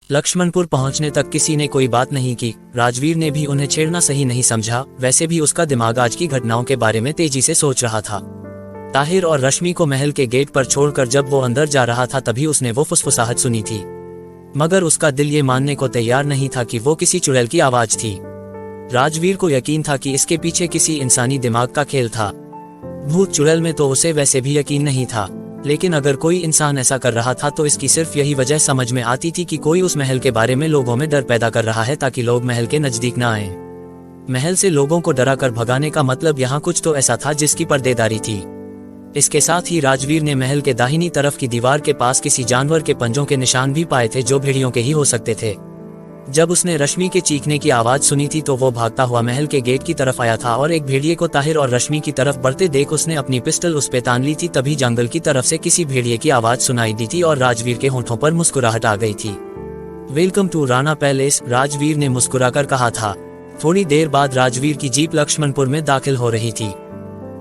लक्ष्मणपुर पहुंचने तक किसी ने कोई बात नहीं की। राजवीर ने भी उन्हें छेड़ना सही नहीं समझा। वैसे भी उसका दिमाग आज की घटनाओं के बारे में तेजी से सोच रहा था। ताहिर और रश्मि को महल के गेट पर छोड़कर जब वो अंदर जा रहा था तभी उसने वो फुसफुसाहट सुनी थी, मगर उसका दिल ये मानने को तैयार नहीं था कि वो किसी चुड़ैल की आवाज थी। राजवीर को यकीन था कि इसके पीछे किसी इंसानी दिमाग का खेल था। भूत चुड़ैल में तो उसे वैसे भी यकीन नहीं था, लेकिन अगर कोई इंसान ऐसा कर रहा था तो इसकी सिर्फ यही वजह समझ में आती थी कि कोई उस महल के बारे में लोगों में डर पैदा कर रहा है ताकि लोग महल के नजदीक न आए। महल से लोगों को डरा कर भगाने का मतलब यहाँ कुछ तो ऐसा था जिसकी पर्देदारी थी। इसके साथ ही राजवीर ने महल के दाहिनी तरफ की दीवार के पास किसी जानवर के पंजों के निशान भी पाए थे जो भेड़ियों के ही हो सकते थे। जब उसने रश्मि के चीखने की आवाज सुनी थी तो वो भागता हुआ महल के गेट की तरफ आया था और एक भेड़िए को ताहिर और रश्मि की तरफ बढ़ते देख उसने अपनी पिस्टल उस पे तान ली थी। तभी जंगल की तरफ से किसी भेड़िए की आवाज सुनाई दी थी और राजवीर के होठों पर मुस्कुराहट आ गई थी। Welcome to Rana palace, Rajveer ने मुस्कुराकर कहा था। थोड़ी देर बाद राजवीर की जीप लक्ष्मणपुर में दाखिल हो रही थी।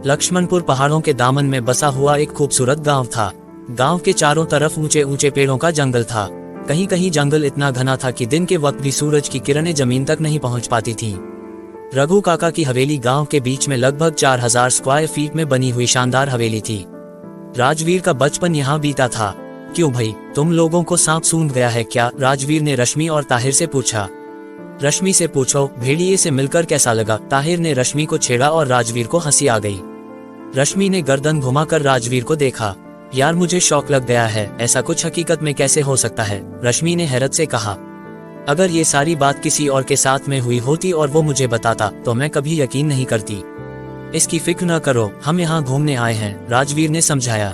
लक्ष्मणपुर पहाड़ों के दामन में बसा हुआ एक खूबसूरत गांव था। गांव के चारों तरफ ऊंचे ऊंचे पेड़ों का जंगल था। कहीं कहीं जंगल इतना घना था कि दिन के वक्त भी सूरज की किरणें जमीन तक नहीं पहुंच पाती थीं। रघु काका की हवेली गांव के बीच में लगभग 4000 स्क्वायर फीट में बनी हुई शानदार हवेली थी। राजवीर का बचपन यहाँ बीता था। क्यों भाई, तुम लोगों को सांप सूंघ गया है क्या? राजवीर ने रश्मि और ताहिर से पूछा। रश्मि से पूछो, भेड़िए से मिलकर कैसा लगा? ताहिर ने रश्मि को छेड़ा और राजवीर को हंसी आ गई। रश्मि ने गर्दन घुमाकर राजवीर को देखा। यार मुझे शौक लग गया है, ऐसा कुछ हकीकत में कैसे हो सकता है? रश्मि ने हैरत से कहा। अगर ये सारी बात किसी और के साथ में हुई होती और वो मुझे बताता तो मैं कभी यकीन नहीं करती। इसकी फिक्र न करो, हम यहाँ घूमने आए हैं, राजवीर ने समझाया।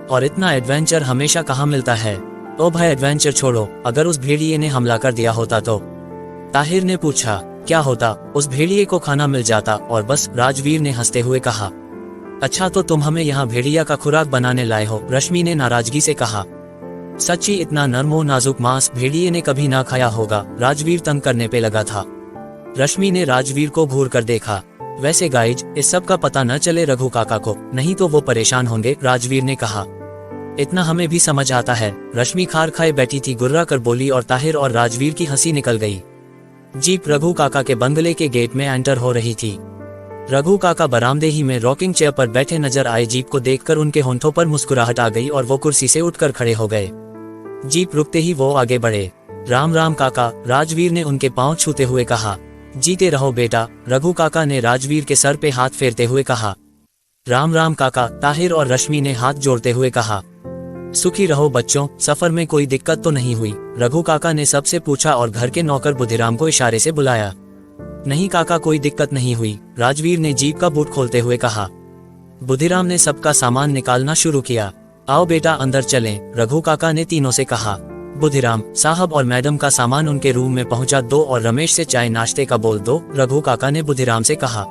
और इतना एडवेंचर हमेशा कहाँ मिलता है? ओ भाई एडवेंचर छोड़ो, अगर उस भेड़िए ने हमला कर दिया होता तो? ताहिर ने पूछा। क्या होता? उस भेड़िए को खाना मिल जाता और बस, राजवीर ने हंसते हुए कहा। अच्छा तो तुम हमें यहाँ भेड़िया का खुराक बनाने लाए हो? रश्मि ने नाराजगी से कहा। सच्ची इतना नरम और नाजुक मांस भेड़िए ने कभी ना खाया होगा, राजवीर तंग करने पे लगा था। रश्मि ने राजवीर को घूर कर देखा। वैसे गाइज, इस सब का पता न चले रघु काका को, नहीं तो वो परेशान होंगे, राजवीर ने कहा। इतना हमें भी समझ आता है, रश्मि खार खाए बैठी थी, गुर्रा कर बोली और ताहिर और राजवीर की हंसी निकल गई। जीप रघु काका के बंगले के गेट में एंटर हो रही थी। रघु काका बरामदे ही में रॉकिंग चेयर पर बैठे नजर आए। जीप को देखकर उनके होंठों पर मुस्कुराहट आ गई और वो कुर्सी से उठकर खड़े हो गए। जीप रुकते ही वो आगे बढ़े। राम राम काका, राजवीर ने उनके पांव छूते हुए कहा। जीते रहो बेटा, रघु काका ने राजवीर के सर पे हाथ फेरते हुए कहा। राम राम काका, ताहिर और रश्मि ने हाथ जोड़ते हुए कहा। सुखी रहो बच्चों, सफर में कोई दिक्कत तो नहीं हुई? रघु काका ने सबसे पूछा और घर के नौकर बुधिराम को इशारे से बुलाया। नहीं काका, कोई दिक्कत नहीं हुई, राजवीर ने जीप का बूट खोलते हुए कहा। बुधिराम ने सबका सामान निकालना शुरू किया। आओ बेटा अंदर चलें, रघु काका ने तीनों से कहा। बुधिराम साहब और मैडम का सामान उनके रूम में पहुंचा दो और रमेश से चाय नाश्ते का बोल दो, रघु काका ने बुधिराम से कहा।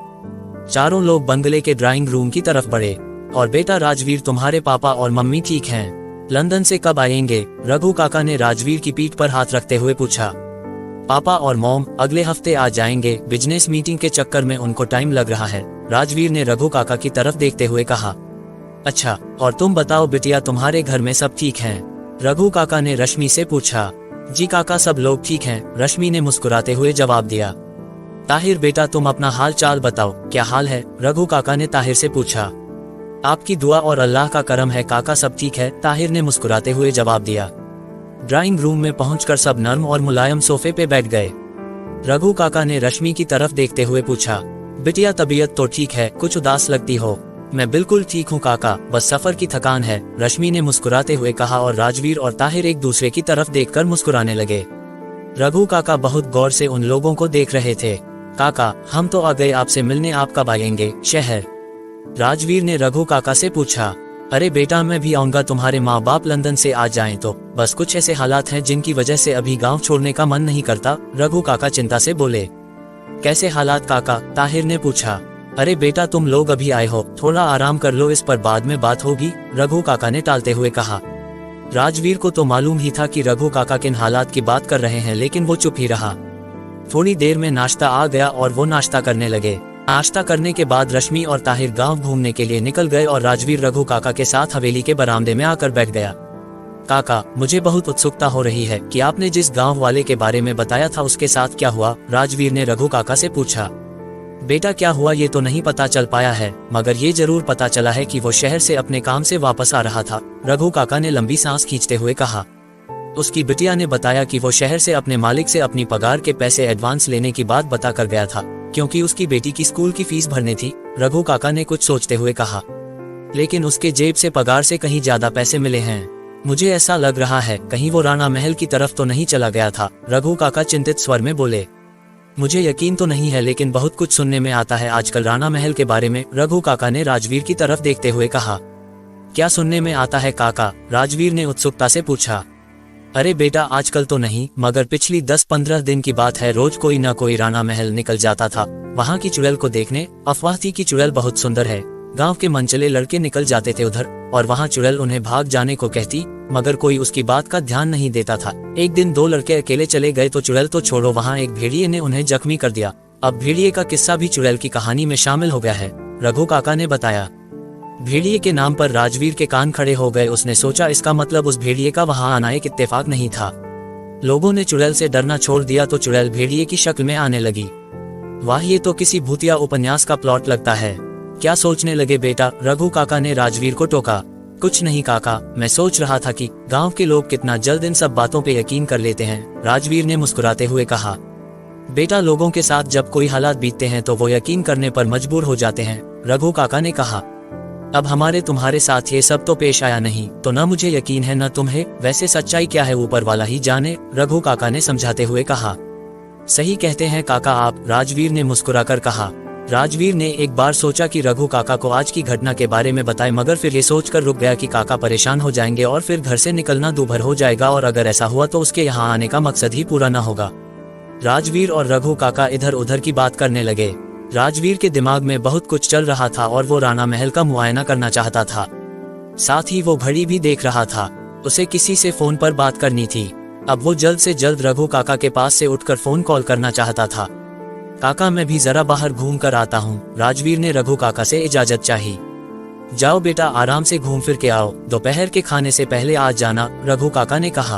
चारों लोग बंगले के ड्राइंग रूम की तरफ बढ़े। और बेटा राजवीर, तुम्हारे पापा और मम्मी ठीक हैं? लंदन से कब आएंगे? रघु काका ने राजवीर की पीठ पर हाथ रखते हुए पूछा। पापा और मॉम अगले हफ्ते आ जाएंगे, बिजनेस मीटिंग के चक्कर में उनको टाइम लग रहा है, राजवीर ने रघु काका की तरफ देखते हुए कहा। अच्छा, और तुम बताओ बिटिया, तुम्हारे घर में सब ठीक हैं? रघु काका ने रश्मि से पूछा। जी काका, सब लोग ठीक हैं, रश्मि ने मुस्कुराते हुए जवाब दिया। ताहिर बेटा, तुम अपना हाल चाल बताओ, क्या हाल है? रघु काका ने ताहिर से पूछा। आपकी दुआ और अल्लाह का करम है काका, सब ठीक है, ताहिर ने मुस्कुराते हुए जवाब दिया। ड्राइंग रूम में पहुंचकर सब नर्म और मुलायम सोफे पे बैठ गए। रघु काका ने रश्मि की तरफ देखते हुए पूछा। बिटिया तबीयत तो ठीक है, कुछ उदास लगती हो? मैं बिल्कुल ठीक हूँ काका, बस सफर की थकान है, रश्मि ने मुस्कुराते हुए कहा और राजवीर और ताहिर एक दूसरे की तरफ देखकर मुस्कुराने लगे। रघु काका बहुत गौर से उन लोगों को देख रहे थे। काका, हम तो आ गए आपसे मिलने, आप कब आएंगे शहर? राजवीर ने रघु काका से पूछा। अरे बेटा, मैं भी आऊंगा, तुम्हारे माँ बाप लंदन से आ जाएं तो, बस कुछ ऐसे हालात हैं जिनकी वजह से अभी गांव छोड़ने का मन नहीं करता, रघु काका चिंता से बोले। कैसे हालात काका? ताहिर ने पूछा। अरे बेटा, तुम लोग अभी आए हो, थोड़ा आराम कर लो, इस पर बाद में बात होगी, रघु काका ने टालते हुए कहा। राजवीर को तो मालूम ही था कि रघु काका किन हालात की बात कर रहे हैं, लेकिन वो चुप ही रहा। थोड़ी देर में नाश्ता आ गया और वो नाश्ता करने लगे। नाश्ता करने के बाद रश्मि और ताहिर गांव घूमने के लिए निकल गए और राजवीर रघु काका के साथ हवेली के बरामदे में आकर बैठ गया। काका, मुझे बहुत उत्सुकता हो रही है कि आपने जिस गांव वाले के बारे में बताया था उसके साथ क्या हुआ? राजवीर ने रघु काका से पूछा। बेटा क्या हुआ ये तो नहीं पता चल पाया है, मगर ये जरूर पता चला है कि वो शहर से अपने काम से वापस आ रहा था। रघु काका ने लंबी सांस खींचते हुए कहा। उसकी बिटिया ने बताया कि वो शहर से अपने मालिक से अपनी पगार के पैसे एडवांस लेने की बात बता कर गया था, क्योंकि उसकी बेटी की स्कूल की फीस भरनी थी। रघु काका ने कुछ सोचते हुए कहा। लेकिन उसके जेब से पगार से कहीं ज्यादा पैसे मिले हैं। मुझे ऐसा लग रहा है कहीं वो राणा महल की तरफ तो नहीं चला गया था। रघु काका चिंतित स्वर में बोले। मुझे यकीन तो नहीं है, लेकिन बहुत कुछ सुनने में आता है आजकल राणा महल के बारे में। रघु काका ने राजवीर की तरफ देखते हुए कहा। क्या सुनने में आता है काका? राजवीर ने उत्सुकता से पूछा। अरे बेटा आजकल तो नहीं, मगर पिछली 10-15 दिन की बात है, रोज कोई न कोई राणा महल निकल जाता था वहाँ की चुड़ैल को देखने। अफवाह थी कि चुड़ैल बहुत सुंदर है। गांव के मनचले लड़के निकल जाते थे उधर, और वहाँ चुड़ैल उन्हें भाग जाने को कहती, मगर कोई उसकी बात का ध्यान नहीं देता था। एक दिन 2 लड़के अकेले चले गए तो चुड़ैल तो छोड़ो, वहाँ एक भेड़िए ने उन्हें जख्मी कर दिया। अब भेड़िए का किस्सा भी चुड़ैल की कहानी में शामिल हो गया है, रघु काका ने बताया। भेड़िए के नाम पर राजवीर के कान खड़े हो गए। उसने सोचा इसका मतलब उस भेड़िए का वहाँ आना एक इत्तेफाक नहीं था। लोगों ने चुड़ैल से डरना छोड़ दिया तो चुड़ैल भेड़िए की शक्ल में आने लगी। वाह, ये तो किसी भूतिया उपन्यास का प्लॉट लगता है। क्या सोचने लगे बेटा? रघु काका ने राजवीर को टोका। कुछ नहीं काका, मैं सोच रहा था कि गांव के लोग कितना जल्द इन सब बातों पे यकीन कर लेते हैं। राजवीर ने मुस्कुराते हुए कहा। बेटा लोगों के साथ जब कोई हालात बीतते हैं तो वो यकीन करने पर मजबूर हो जाते हैं, रघु काका ने कहा। अब हमारे तुम्हारे साथ ये सब तो पेश आया नहीं, तो न मुझे यकीन है न तुम्हें। वैसे सच्चाई क्या है ऊपर वाला ही जाने, रघु काका ने समझाते हुए कहा। सही कहते हैं काका आप, राजवीर ने मुस्कुराकर कहा। राजवीर ने एक बार सोचा कि रघु काका को आज की घटना के बारे में बताए, मगर फिर ये सोचकर रुक गया कि काका परेशान हो जाएंगे और फिर घर से निकलना दूभर हो जाएगा, और अगर ऐसा हुआ तो उसके यहाँ आने का मकसद ही पूरा न होगा। राजवीर और रघु काका इधर उधर की बात करने लगे। राजवीर के दिमाग में बहुत कुछ चल रहा था और वो राणा महल का मुआयना करना चाहता था। साथ ही वो घड़ी भी देख रहा था। उसे किसी से फोन पर बात करनी थी। अब वो जल्द से जल्द रघु काका के पास से उठकर फोन कॉल करना चाहता था। काका मैं भी जरा बाहर घूम कर आता हूँ, राजवीर ने रघु काका से इजाजत चाही। जाओ बेटा आराम से घूम फिर के आओ, दोपहर के खाने से पहले आ जाना, रघु काका ने कहा।